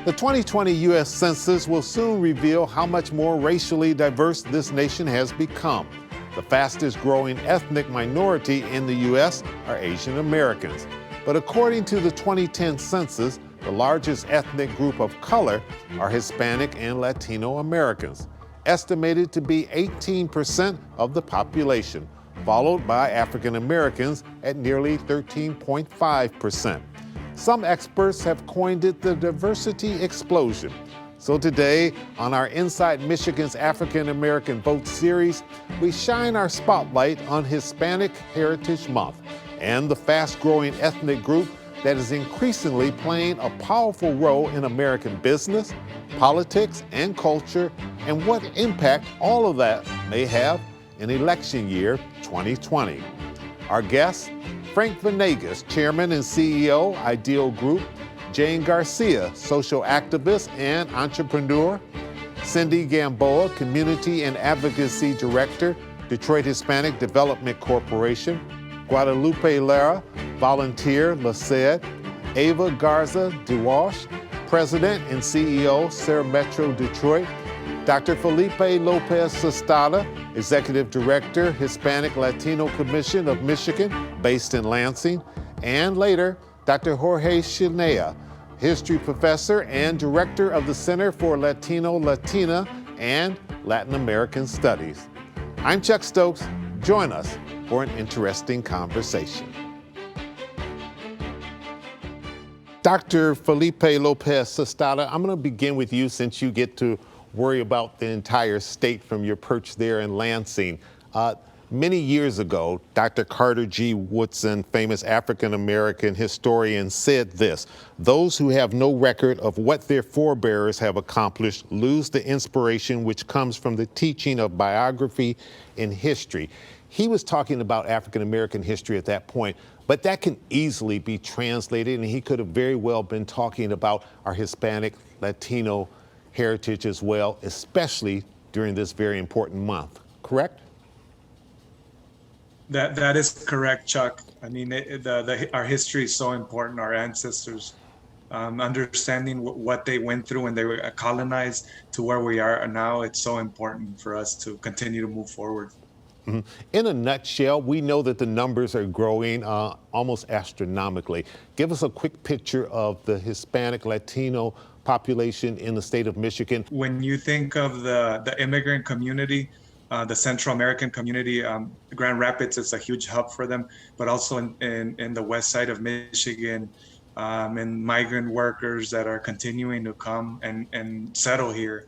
The 2020 U.S. Census will soon reveal how much more racially diverse this nation has become. The fastest growing ethnic minority in the U.S. are Asian Americans. But according to the 2010 census, the largest ethnic group of color are Hispanic and Latino Americans, estimated to be 18% of the population, followed by African Americans at nearly 13.5%. Some experts have coined it the diversity explosion. So today, on our Inside Michigan's African American Vote series, we shine our spotlight on Hispanic Heritage Month and the fast-growing ethnic group that is increasingly playing a powerful role in American business, politics, and culture, and what impact all of that may have in election year 2020. Our guests, Frank Venegas, Chairman and CEO, Ideal Group; Jane Garcia, social activist and entrepreneur; Cindy Gamboa, Community and Advocacy Director, Detroit Hispanic Development Corporation; Guadalupe Lara, volunteer, LaSed; Ava Garza DeWalsh, President and CEO, Serra Metro Detroit; Dr. Felipe Lopez Sestada, Executive Director, Hispanic Latino Commission of Michigan, based in Lansing; and later, Dr. Jorge Chinea, History Professor and Director of the Center for Latino, Latina, and Latin American Studies. I'm Chuck Stokes. Join us for an interesting conversation. Dr. Felipe Lopez Sestada, I'm going to begin with you since you get to worry about the entire state from your perch there in Lansing. Many years ago, Dr. Carter G. Woodson, famous African-American historian, said this: "Those who have no record of what their forebears have accomplished lose the inspiration which comes from the teaching of biography and history." He was talking about African-American history at that point, but that can easily be translated, and he could have very well been talking about our Hispanic, Latino heritage as well, especially during this very important month, correct? That is correct, Chuck. I mean, our history is so important, our ancestors, understanding what they went through when they were colonized to where we are now. It's so important for us to continue to move forward. Mm-hmm. In a nutshell, we know that the numbers are growing almost astronomically. Give us a quick picture of the Hispanic Latino population in the state of Michigan. When you think of the immigrant community, the Central American community, Grand Rapids is a huge hub for them, but also in the west side of Michigan, and migrant workers that are continuing to come and settle here.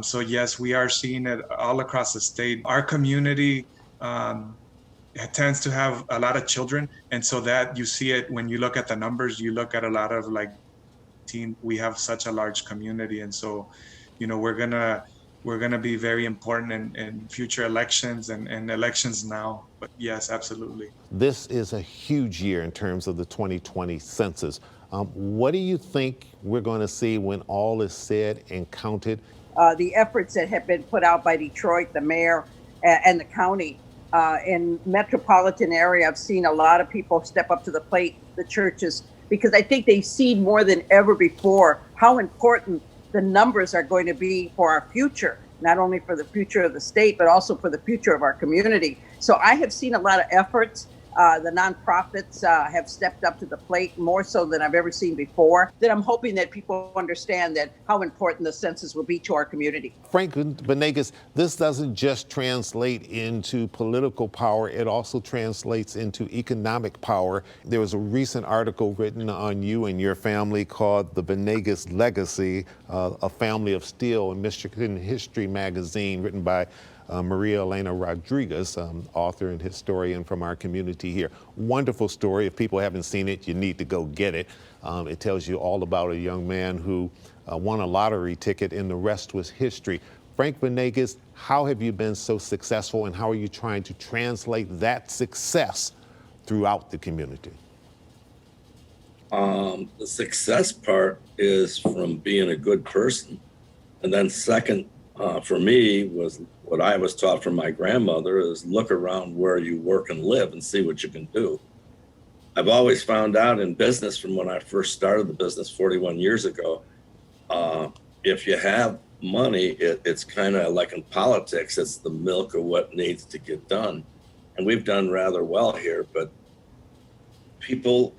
So yes, we are seeing it all across the state. Our community tends to have a lot of children, and so that you see it when you look at the numbers. You look at a lot of we have such a large community, and so we're gonna be very important in future elections and elections now. But yes, absolutely. This is a huge year in terms of the 2020 census. What do you think we're going to see when all is said and counted? The efforts that have been put out by Detroit, the mayor, and the county. In metropolitan area, I've seen a lot of people step up to the plate, the churches, because I think they see more than ever before how important the numbers are going to be for our future, not only for the future of the state, but also for the future of our community. So I have seen a lot of efforts. The nonprofits have stepped up to the plate more so than I've ever seen before. That I'm hoping that people understand that how important the census will be to our community. Frank Venegas, this doesn't just translate into political power, it also translates into economic power. There was a recent article written on you and your family called The Venegas Legacy, A Family of Steel, in Michigan History Magazine, written by Maria Elena Rodriguez, author and historian from our community here. Wonderful story. If people haven't seen it, you need to go get it. It tells you all about a young man who won a lottery ticket, and the rest was history. Frank Venegas, how have you been so successful, and how are you trying to translate that success throughout the community? The success part is from being a good person. And then second, for me, was what I was taught from my grandmother is look around where you work and live and see what you can do. I've always found out in business from when I first started the business 41 years ago, If you have money, it's kind of like in politics, it's the milk of what needs to get done. And we've done rather well here, but people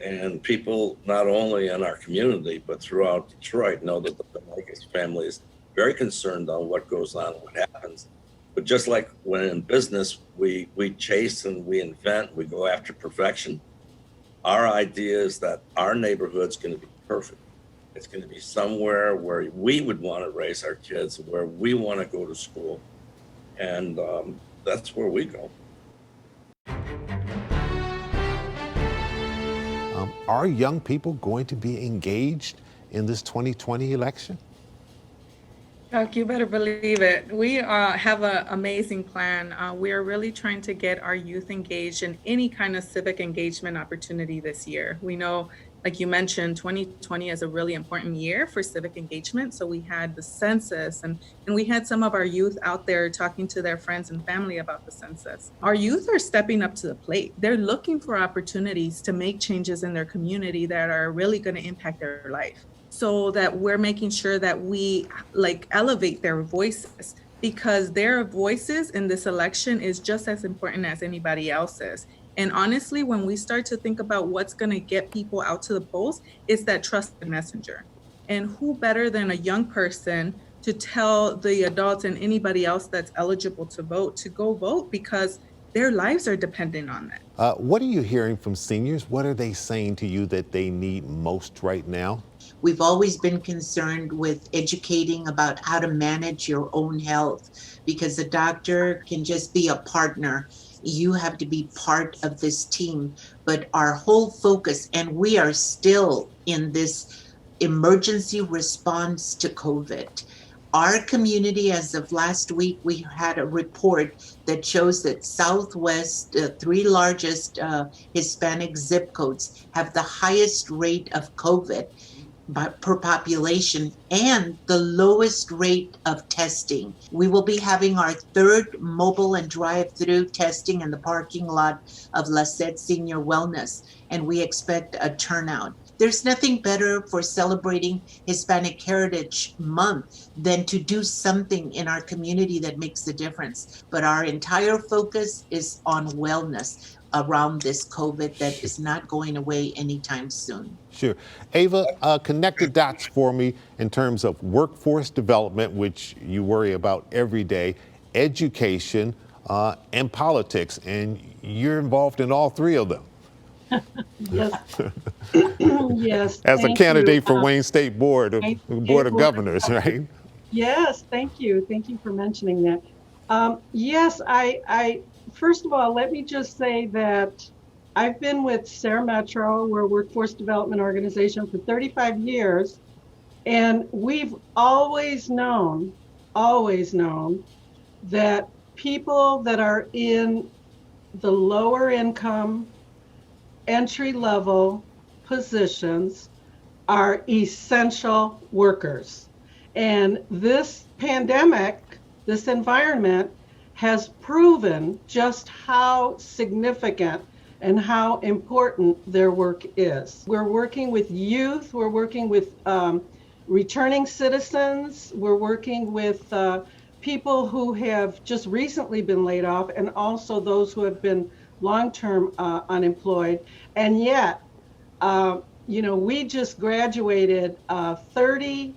not only in our community, but throughout Detroit know that the Venegas family is very concerned on what goes on and what happens. But just like when in business, we chase and we invent, we go after perfection. Our idea is that our neighborhood's going to be perfect. It's going to be somewhere where we would want to raise our kids, where we want to go to school. And that's where we go. Are young people going to be engaged in this 2020 election? Chuck, you better believe it. We have an amazing plan. We are really trying to get our youth engaged in any kind of civic engagement opportunity this year. We know, like you mentioned, 2020 is a really important year for civic engagement. So we had the census and we had some of our youth out there talking to their friends and family about the census. Our youth are stepping up to the plate. They're looking for opportunities to make changes in their community that are really going to impact their life. So that we're making sure that we elevate their voices, because their voices in this election is just as important as anybody else's. And honestly, when we start to think about what's going to get people out to the polls, it's that trusted messenger. And who better than a young person to tell the adults and anybody else that's eligible to vote to go vote, because their lives are dependent on that. What are you hearing from seniors? What are they saying to you that they need most right now? We've always been concerned with educating about how to manage your own health, because a doctor can just be a partner. You have to be part of this team. But our whole focus, and we are still in this emergency response to COVID. Our community, as of last week, we had a report that shows that Southwest, the three largest Hispanic zip codes, have the highest rate of COVID per population and the lowest rate of testing. We will be having our third mobile and drive-through testing in the parking lot of Lacette Senior Wellness, and we expect a turnout. There's nothing better for celebrating Hispanic Heritage Month than to do something in our community that makes a difference. But our entire focus is on wellness around this COVID that is not going away anytime soon. Sure. Ava, connect the dots for me in terms of workforce development, which you worry about every day, education, and politics, and you're involved in all three of them. Yes. Yes. As a thank candidate you. for Wayne State Board of Governors, right? Yes, thank you. Thank you for mentioning that. Yes, I first of all, let me just say that I've been with Sarah Metro, we're a workforce development organization, for 35 years. And we've always known that people that are in the lower income, entry level positions are essential workers. And this pandemic, this environment, has proven just how significant and how important their work is. We're working with youth, we're working with returning citizens, we're working with people who have just recently been laid off, and also those who have been long-term unemployed. And yet, we just graduated 30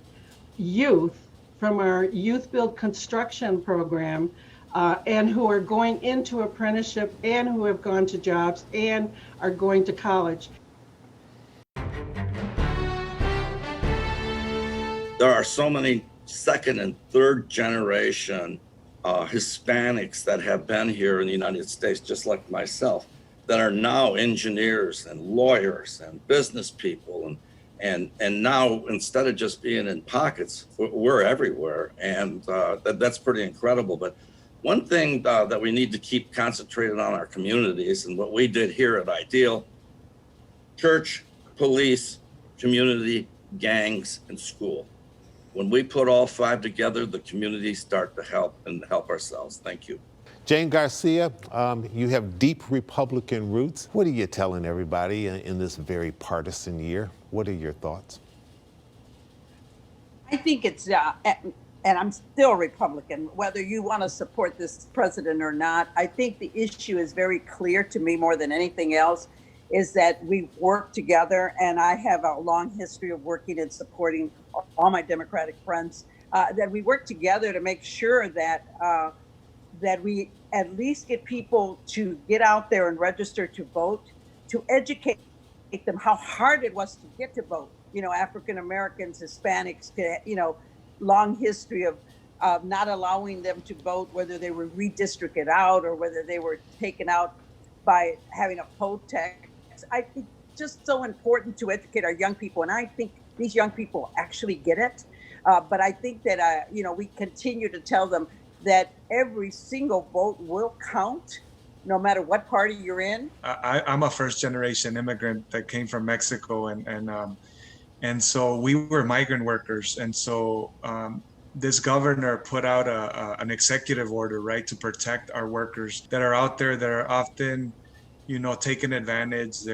youth from our Youth Build Construction program, and who are going into apprenticeship and who have gone to jobs and are going to college. There are so many second and third generation Hispanics that have been here in the United States, just like myself, that are now engineers and lawyers and business people. And now, instead of just being in pockets, we're everywhere. And that's pretty incredible. But one thing that we need to keep concentrated on our communities, and what we did here at Ideal: church, police, community, gangs, and school. When we put all five together, the communities start to help and help ourselves. Thank you. Jane Garcia, you have deep Republican roots. What are you telling everybody in this very partisan year? What are your thoughts? I think it's, and I'm still Republican, whether you want to support this president or not. I think the issue is very clear to me more than anything else, is that we work together, and I have a long history of working and supporting all my Democratic friends, that we work together to make sure that that we at least get people to get out there and register to vote, to educate them how hard it was to get to vote. You know, African Americans, Hispanics, you know, long history of not allowing them to vote, whether they were redistricted out or whether they were taken out by having a poll tax. I think just so important to educate our young people, and I think these young people actually get it. But I think that you know, we continue to tell them that every single vote will count, no matter what party you're in. I'm a first generation immigrant that came from Mexico, and so we were migrant workers, and so this governor put out an executive order, right, to protect our workers that are out there that are often, you know, taken advantage.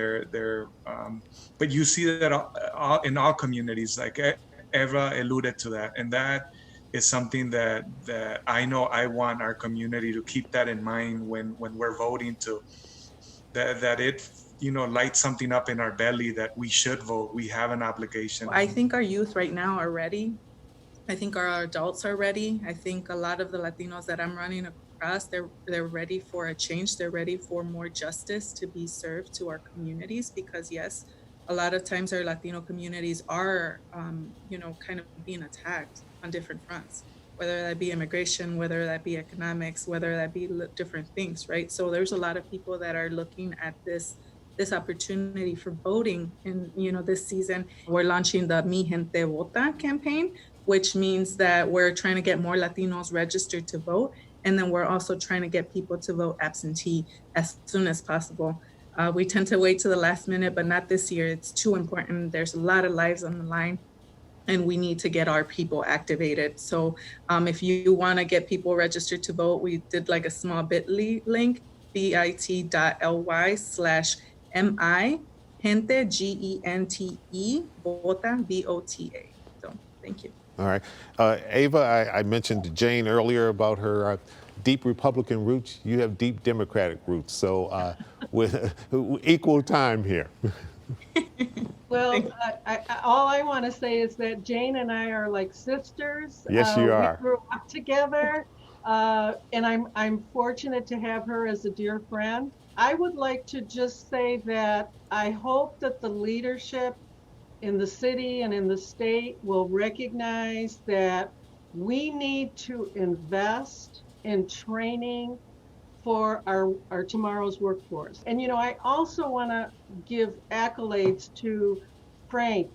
But you see that in all communities, like Eva alluded to that, and that is something that I know I want our community to keep that in mind when we're voting, to that it, you know, lights something up in our belly that we should vote. We have an obligation. I think our youth right now are ready. I think our adults are ready. I think a lot of the Latinos that I'm running across, they're ready for a change. They're ready for more justice to be served to our communities, because yes, a lot of times our Latino communities are, you know, kind of being attacked on different fronts, whether that be immigration, whether that be economics, whether that be different things, right? So there's a lot of people that are looking at this opportunity for voting. And, you know, this season, we're launching the Mi Gente Vota campaign, which means that we're trying to get more Latinos registered to vote. And then we're also trying to get people to vote absentee as soon as possible. We tend to wait to the last minute, but not this year. It's too important. There's a lot of lives on the line, and we need to get our people activated. So if you want to get people registered to vote, we did like a small bit.ly link, bit.ly/MI Gente, GENTE, Vota, VOTA. So thank you. All right. Ava, I mentioned to Jane earlier about her deep Republican roots. You have deep Democratic roots. So with equal time here. Well, all I want to say is that Jane and I are like sisters. Yes, you are. We grew up together, and I'm fortunate to have her as a dear friend. I would like to just say that I hope that the leadership in the city and in the state will recognize that we need to invest in training for our tomorrow's workforce. And, you know, I also want to give accolades to Frank.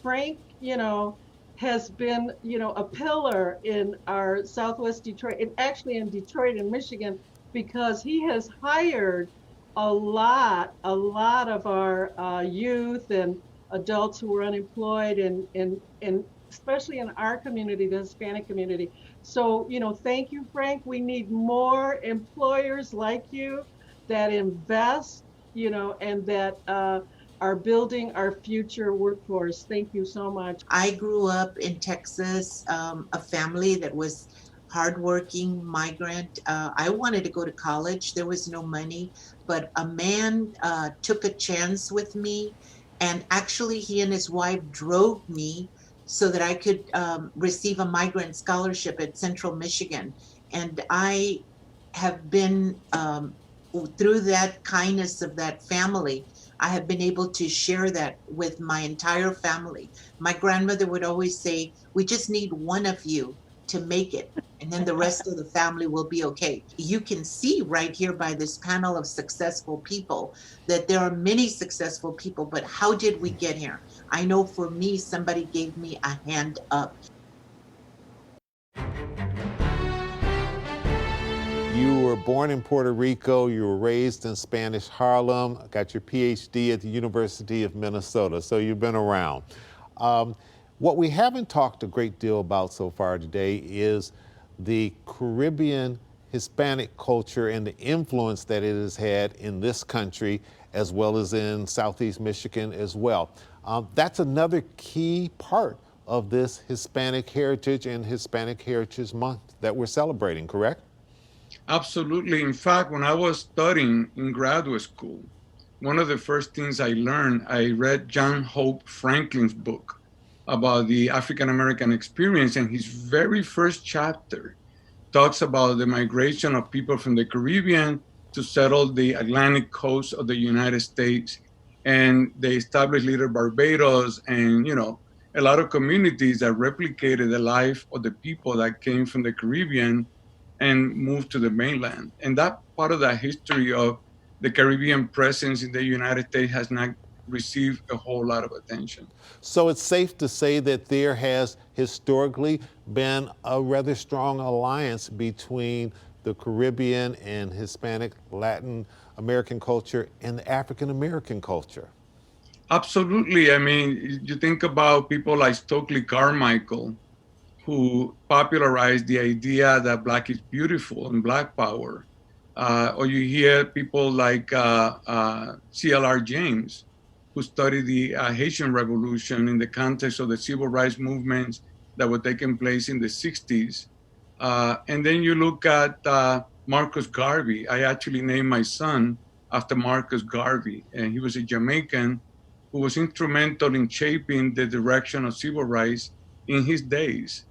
Frank, you know, has been, you know, a pillar in our Southwest Detroit, and actually in Detroit and Michigan, because he has hired a lot of our youth and adults who were unemployed, and especially in our community, the Hispanic community. So, you know, thank you, Frank. We need more employers like you that invest, you know, and that are building our future workforce. Thank you so much. I grew up in Texas, a family that was hardworking migrant. I wanted to go to college. There was no money, but a man took a chance with me, and actually he and his wife drove me so that I could receive a migrant scholarship at Central Michigan. And I have been, through that kindness of that family, I have been able to share that with my entire family. My grandmother would always say, we just need one of you to make it, and then the rest of the family will be okay. You can see right here by this panel of successful people that there are many successful people, but how did we get here? I know for me, somebody gave me a hand up. You were born in Puerto Rico, you were raised in Spanish Harlem, got your PhD at the University of Minnesota, so you've been around. What we haven't talked a great deal about so far today is the Caribbean Hispanic culture and the influence that it has had in this country, as well as in Southeast Michigan as well. That's another key part of this Hispanic Heritage and Hispanic Heritage Month that we're celebrating, correct? Absolutely. In fact, when I was studying in graduate school, one of the first things I learned, I read John Hope Franklin's book about the African American experience, and his very first chapter talks about the migration of people from the Caribbean to settle the Atlantic coast of the United States. And they established Little Barbados and, a lot of communities that replicated the life of the people that came from the Caribbean and moved to the mainland. And that part of the history of the Caribbean presence in the United States has not received a whole lot of attention. So it's safe to say that there has historically been a rather strong alliance between the Caribbean and Hispanic, Latin American culture and the African American culture. Absolutely. I mean, you think about people like Stokely Carmichael, who popularized the idea that Black is beautiful and Black power. Or you hear people like C.L.R. James, who studied the Haitian Revolution in the context of the civil rights movements that were taking place in the 60s. And then you look at Marcus Garvey. I actually named my son after Marcus Garvey, and he was a Jamaican who was instrumental in shaping the direction of civil rights in his days.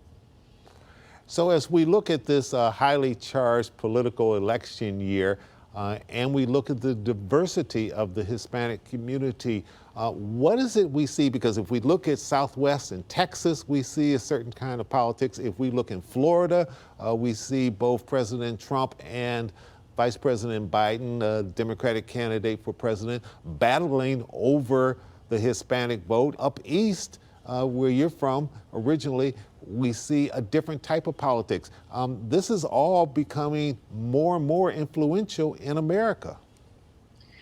So as we look at this highly charged political election year, and we look at the diversity of the Hispanic community, what is it we see? Because if we look at Southwest and Texas, we see a certain kind of politics. If we look in Florida, we see both President Trump and Vice President Biden, a Democratic candidate for president, battling over the Hispanic vote. Up east, where you're from originally, we see a different type of politics. This is all becoming more and more influential in America.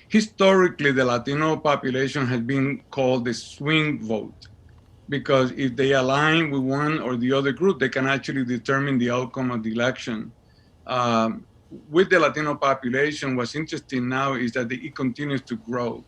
Historically, the Latino population has been called the swing vote, because if they align with one or the other group, they can actually determine the outcome of the election. With the Latino population, what's interesting now is that it continues to grow.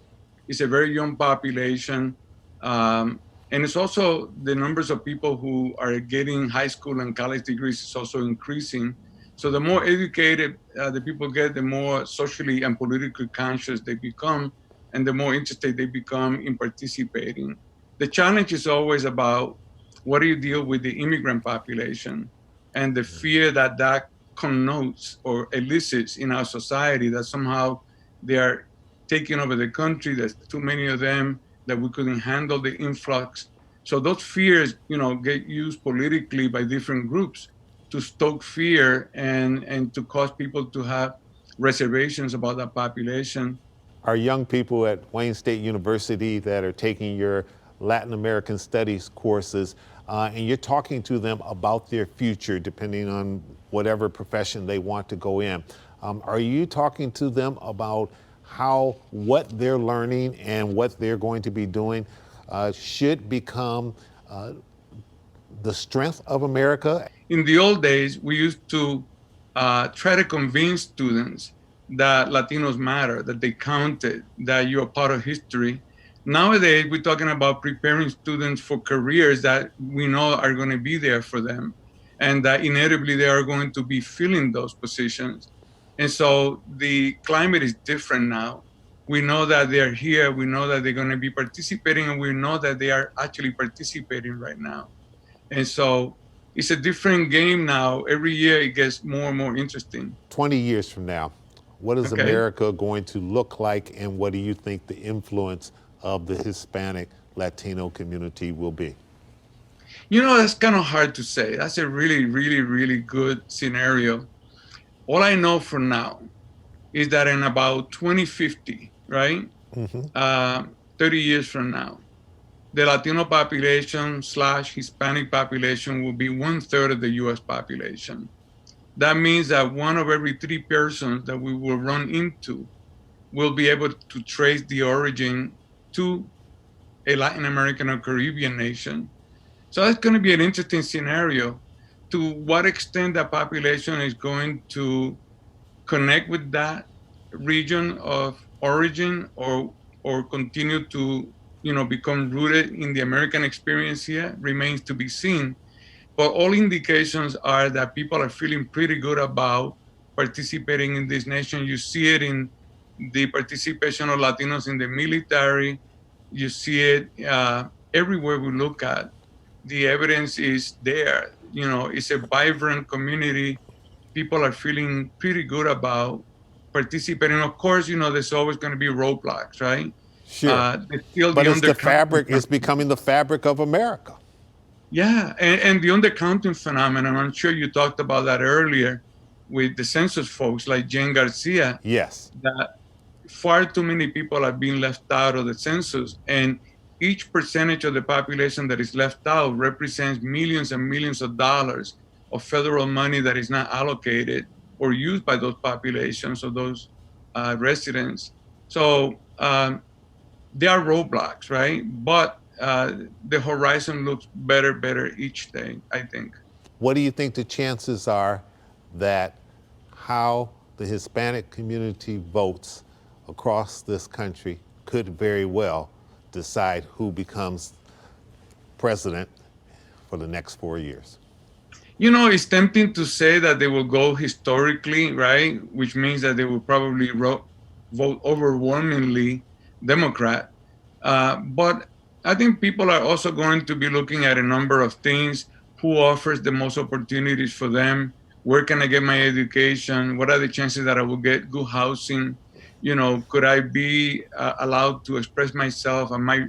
It's a very young population. And it's also the numbers of people who are getting high school and college degrees is also increasing. So the more educated the people get, the more socially and politically conscious they become, and the more interested they become in participating. The challenge is always about what do you deal with the immigrant population and the fear that that connotes or elicits in our society, that somehow they are taking over the country, there's too many of them, that we couldn't handle the influx. So those fears, get used politically by different groups to stoke fear and to cause people to have reservations about that population. Our young people at Wayne State University that are taking your Latin American Studies courses, and you're talking to them about their future, depending on whatever profession they want to go in. Are you talking to them about how what they're learning and what they're going to be doing should become the strength of America? In the old days, we used to try to convince students that Latinos matter, that they counted, that you're part of history. Nowadays, we're talking about preparing students for careers that we know are going to be there for them, and that inevitably they are going to be filling those positions. And so the climate is different now. We know that they're here, we know that they're going to be participating, and we know that they are actually participating right now. And so it's a different game now. Every year it gets more and more interesting. 20 years from now, what is America going to look like, and what do you think the influence of the Hispanic Latino community will be? That's kind of hard to say. That's a really, really, really good scenario. All I know for now is that in about 2050, right? 30 years from now, the Latino population / Hispanic population will be 1/3 of the US population. That means that 1 of every 3 persons that we will run into will be able to trace the origin to a Latin American or Caribbean nation. So that's going to be an interesting scenario. To what extent that population is going to connect with that region of origin or continue to become rooted in the American experience here remains to be seen. But all indications are that people are feeling pretty good about participating in this nation. You see it in the participation of Latinos in the military. You see it everywhere we look at. The evidence is there. It's a vibrant community. People are feeling pretty good about participating. Of course, there's always going to be roadblocks, right? Sure. But it's the fabric, it's becoming the fabric of America. Yeah, and the undercounting phenomenon, I'm sure you talked about that earlier with the census folks like Jane Garcia. Yes. That far too many people are being left out of the census, and each percentage of the population that is left out represents millions and millions of dollars of federal money that is not allocated or used by those populations or those residents. So there are roadblocks, right? But the horizon looks better each day, I think. What do you think the chances are that how the Hispanic community votes across this country could very well decide who becomes president for the next 4 years? It's tempting to say that they will go historically, right? Which means that they will probably vote overwhelmingly Democrat. But I think people are also going to be looking at a number of things. Who offers the most opportunities for them? Where can I get my education? What are the chances that I will get good housing? Could I be allowed to express myself? Am I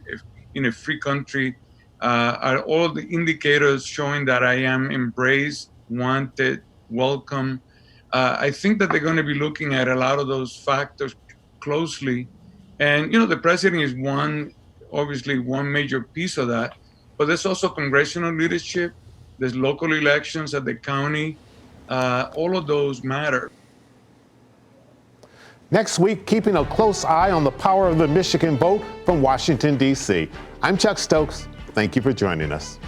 in a free country? Are all the indicators showing that I am embraced, wanted, welcome? I think that they're going to be looking at a lot of those factors closely. And, the president is obviously one major piece of that, but there's also congressional leadership. There's local elections at the county. All of those matter. Next week, keeping a close eye on the power of the Michigan vote from Washington, D.C. I'm Chuck Stokes. Thank you for joining us.